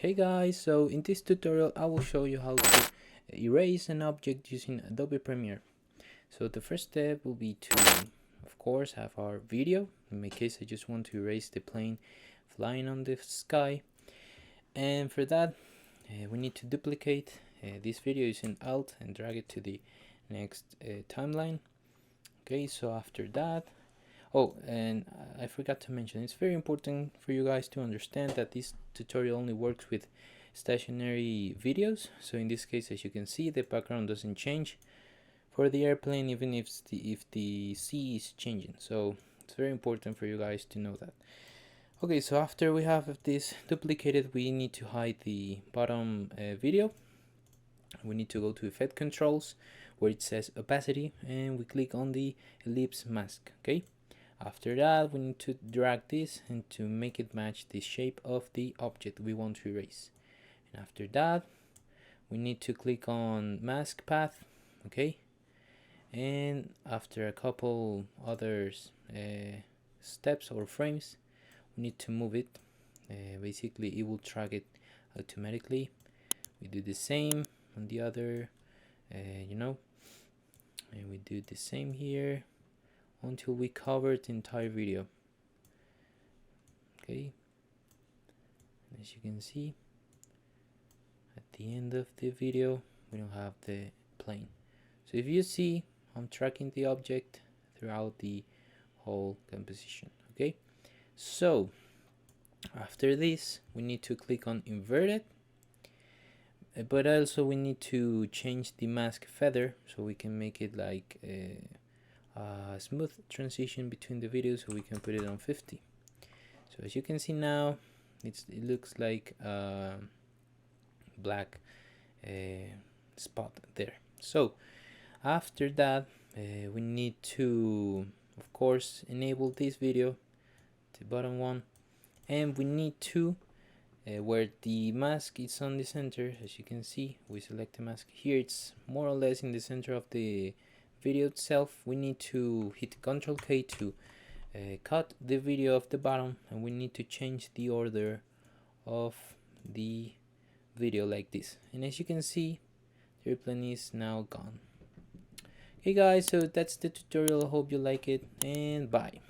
Hey guys, so in this tutorial I will show you how to erase an object using Adobe Premiere. So the first step will be to, of course, have our video. In my case, I just want to erase the plane flying on the sky. And for that, we need to duplicate this video using Alt and drag it to the next timeline. Okay, so after that, oh, and I forgot to mention, it's very important for you guys to understand that this tutorial only works with stationary videos. So in this case, as you can see, the background doesn't change for the airplane even if the sea is changing. So it's very important for you guys to know that. Okay, so after we have this duplicated, we need to hide the bottom video. We need to go to Effect Controls where it says Opacity, and we click on the ellipse mask. Okay, after that, we need to drag this and to make it match the shape of the object we want to erase. And after that, we need to click on Mask Path. Okay, and after a couple others steps or frames, we need to move it. Basically, it will track it automatically. We do the same on the other, and we do the same here until we cover the entire video. Okay, as you can see, at the end of the video we don't have the plane. So if you see, I'm tracking the object throughout the whole composition. Okay, so after this we need to click on inverted, but also we need to change the mask feather so we can make it like a smooth transition between the videos, so we can put it on 50. So as you can see now, it looks like a black spot there. So after that, we need to, of course, enable this video, the bottom one, and we need to where the mask is on the center. As you can see, we select the mask here, it's more or less in the center of the video itself. We need to hit Ctrl K to cut the video of the bottom, and we need to change the order of the video like this. And as you can see, the airplane is now gone. Okay guys, so that's the tutorial. I hope you like it, and bye.